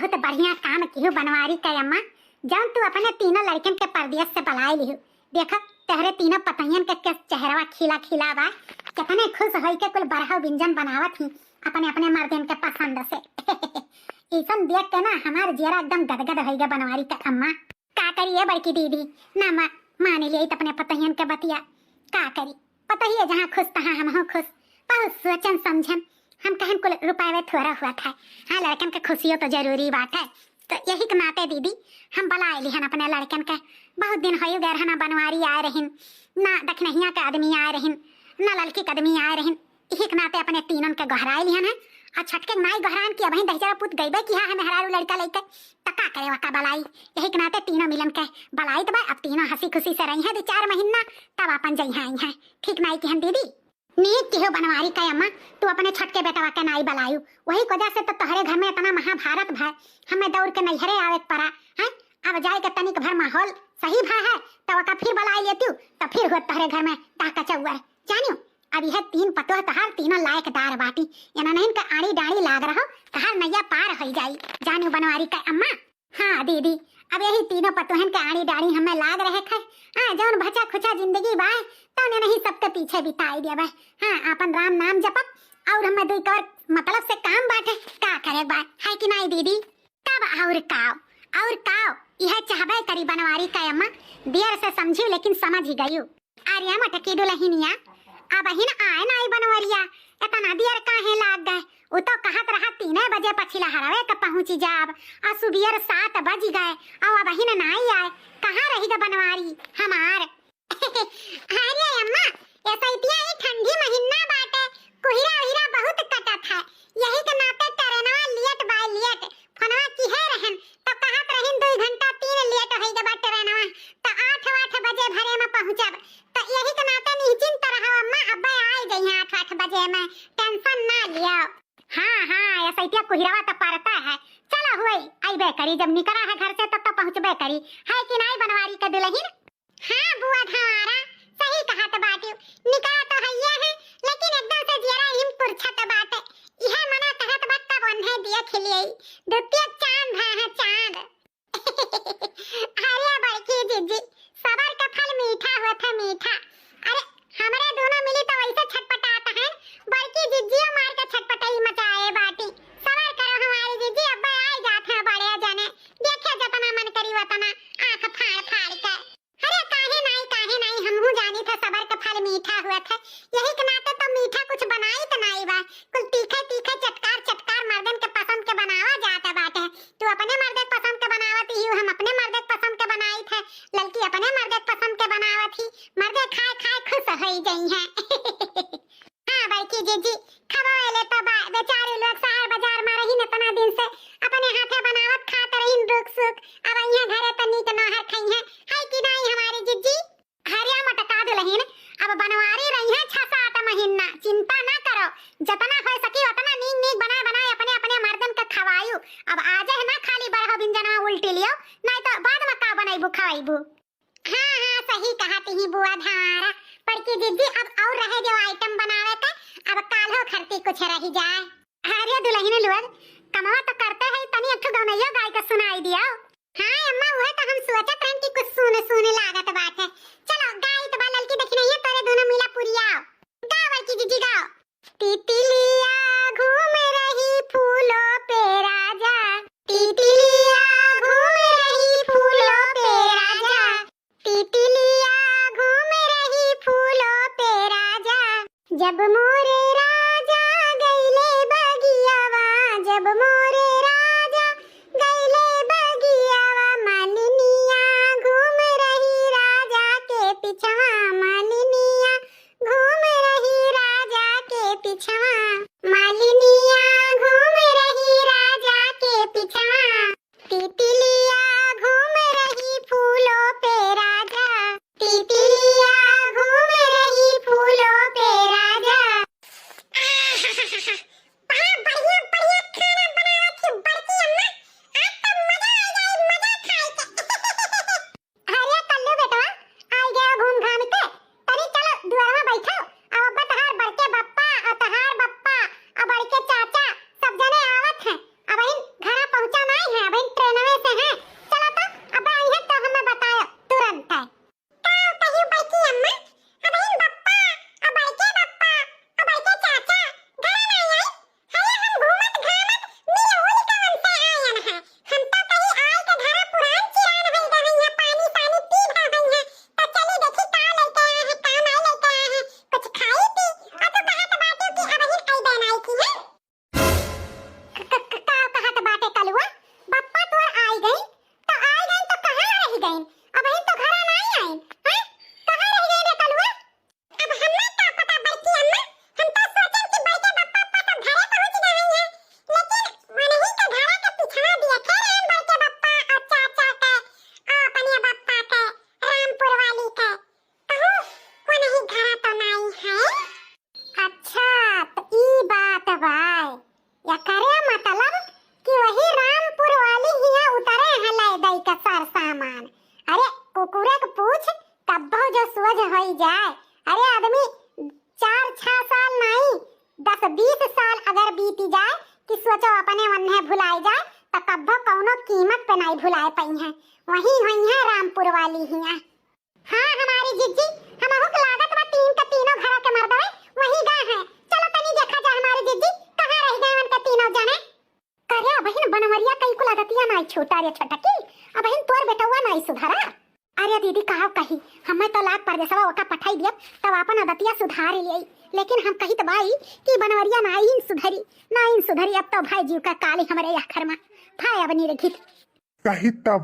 बहुत बढ़िया काम किहु बनवारी के अम्मा। जब तू अपने तीनों लड़कन के परदेश से बलाई लिहु, देखा तेरे तीनों पतंगियन के चेहरा खिला खिला बा, कितने खुश होई के कुल बरहा व्यंजन बनावत ही अपने अपने मर्दन के पसंद से। ईसन देख के ना हमार जेरा एकदम गदगद हो गया बनवारी का अम्मा। का करिए बड़की दीदी ना मान लिए अपने पतंगियन के बतिया, का करी पता ही है जहाँ खुश तहाँ हम हो खुश। बहुत सोचन समझन हम कहन कुल रुपये थोड़ा हुआ था। हाँ लड़कन के खुशियों तो जरूरी बात है, तो यही के नाते दीदी हम बला लिहन अपने लड़कन के। बहुत दिन हो गए ना बनवारी आए रहिन, ना दखनहिया के आदमी आए रहिन, ना लड़की के आदमी आए रहिन। यही के नाते अपने तीनों के गहराए लिहन है। और छटके नाई गहरान की अभी दहजरा पुत गईबे कि हाँ मेहरारू लड़का लेके तका करे वका बलाई। यही के नाते तीनों मिलन के बलाई तो अब तीनों हंसी खुशी से रही हैं 2-4 महीना, तब अपन जई आई हैं। ठीक नाई की हम दीदी नीक की हो बनवारी का अम्मा। तू अपने छटके बेटवा के नाई बलायू, वही वजह से तो तोहरे घर में इतना महाभारत भाई हमें दौड़ के नैहरे आवे पड़ा है। अब जाए के तनिक भर माहौल सही भा है तो वका फिर बलाई लेती तो फिर हो तोहरे घर में टाका चौर जानियो। अब यह 3 पतोह तहार तीनों लायकदार बाटी, एना नहीं का आड़ी डाड़ी लाग रहो तहार नैया पार हो जाई जानियो बनवारी का अम्मा। हाँ दीदी अब यही तीनों पतोहन के आड़ी डाड़ी हमें लाग रहे थे। हाँ जौन भचा खुचा जिंदगी बाय तो ने नहीं सबके पीछे बिताई दिया भाई। हाँ अपन राम नाम जपत और हमें दुई कर मतलब से काम बाटे का करे बा है कि नहीं दीदी। तब और काव यह चाहबे करी बनवारी का अम्मा। देर से समझी लेकिन समझ ही गयू। आर्या मटकी दुलहिनिया अब ही ना आए नाई बनवरिया इतना देर काहे लाग गए। वो तो कहत रहा 3 बजे पछिला हरावे के पहुंची जाब और सुबह 7 बज गए और अब ही ना नाई आए। कहाँ रही ग बनवारी हमार। अरे अम्मा ऐसा इतिया ही ठंडी महीना बाटे, कोहिरा ओहिरा बहुत कटत है। यही के नाते ट्रेनवा लेट बाय लेट फनवा की है रहन तो कहत रहन 2 घंटा 3 लेट होई ग बा ट्रेनवा तो 8 बजे भरे में पहुंचब। तो यही के नाते निश्चिंत रहो अम्मा, अब्बा आ गई हैं 8 बजे में, टेंशन ना लियो। हाँ ऐसा इतिया कोहिरावा तो पड़ता है। चलो हुई आइबे करी, जब निकला है घर से तब तो पहुंचबे करी है कि नहीं बनवारी के दुल्हन। हाँ बुआ धारा सही कहा तो बाटी निकला तो है ये है, लेकिन एकदम से जरा हिम पुरछत बात है। यह मना कहत बात का बंधे दिया खिलिए द्वितीय चांद है चांद। अरे बड़की जीजी सबर का फल मीठा होता मीठा। अरे हमारे दोनों मिली तो वैसे छटपटाता है, बड़की जीजी मार के छटपटाई मचाए बाटी। सबर करो हमारी जीजी, अब्बा आ जाते हैं बड़े जाने देखे जतना मन करी वतना आंख फाड़ फाड़ के। अरे काहे नहीं हमहू जानी था सबर का फल मीठा हुआ था। यही के नाते तो मीठा कुछ बनाई तो नहीं बा, कुल तीखे तीखे चटकार मर्दन के पसंद के बनावा जाता बाटे। तू अपने मर्द के पसंद के बनावत ही, हम अपने मर्द के पसंद के बनाई थे, लड़की अपने मर्द के पसंद के बनावत ही। मर्दे खाए खाए खुश हो गई हैं। हाँ बड़की जीजी खवाले तो बेचारे लोग शहर बाजार में रही इतना दिन से अपने हाथे बनावत खात रही रुक सुख। अब यहाँ घरे तो नीक नहर खाई है कि नहीं हमारी जीजी। हरिया मटका दुलहिन अब बनवारी रही है 6-7 महीना, चिंता ना करो जतना हो सकी उतना नीक बनाए अपने अपने मर्दन के खवायू। अब आज है ना खाली बरहा व्यंजन उल्टी लियो, नहीं तो बाद में का बनाईबू खवाईबू। हाँ सही कहती ही बुआ धारा बड़की जीजी। अब और रहे जो आइटम बनावे के अब काल हो खरती कुछ रही जाए। अरे दुल्हन लोग कमावा तो करते है, तनी अठो गनैया गाय के सुनाई दिया। हाँ अम्मा वह तो हम सोचत रहन कि कुछ सुने लागत बात है। चलो गाय तो बा लड़की देखी नहीं है, तोरे दोनों मिला पुरियाओ गाओ बड़की जीजी गाओ। तितलिया घूम रही फूलों पे राजा, तितलिया घूम रही फूलों पे राजा, तितलिया घूम रही फूलों पे राजा। जब मोरे राजा गईले बगियावा, जब मोरे राजा गईले बगियावा, मालिनिया घूम रही कलुआ बप्पा तो आई गई तो कहां रह गई अब हम तो घर नहीं आई हैं कहां रह गई रे कलुआ अब हमें क्या पता बड़की अम्मा हम तो सोचन कि बड़के बप्पा तो घरे पहुंच गए हैं लेकिन वही के घरे के पिछवा दिए थे बड़के बप्पा और चाचा के अपने बप्पा के रामपुर वाली के कहूं वो नहीं घरा तो नहीं है। अच्छा तो ई बात भाई या करे मतलब कि वही रामपुर वाली हिया उतरे हैं ले दई का सार सामान। अरे कुकुरे को पूछ कब्बो जो सूझ होई जाए। अरे आदमी 4-6 साल नहीं 10-20 साल अगर बीती जाए कि सोचो अपने वन्हे भुलाई जाए तो कब्बो कौनो कीमत पे नहीं भुलाए पई हैं। वही हुई है रामपुर वाली हिया। हाँ हमारी जिज्जी हमहु के लागत बा तीन का तीनों घर के मर्दवे वही गए हैं। चलो तनी देखा जाए हमारी जिज्जी कहां रह गए उनके तीनों जने। करे बहन बनवरिया कई को लागतिया नहीं छोटा रे छोटकी अब बहन तोर बेटवा नहीं सुधारा। अरे दीदी कहा कही हमें तो लाग परदेसवा ओका पठाई दिया तब अपन आदतिया सुधार लियई लेकिन हम कही तो भाई कि बनवरिया नहीं सुधरी अब तो भाई जीव का काली हमारे आखर में भाई अब नहीं रखी कही तो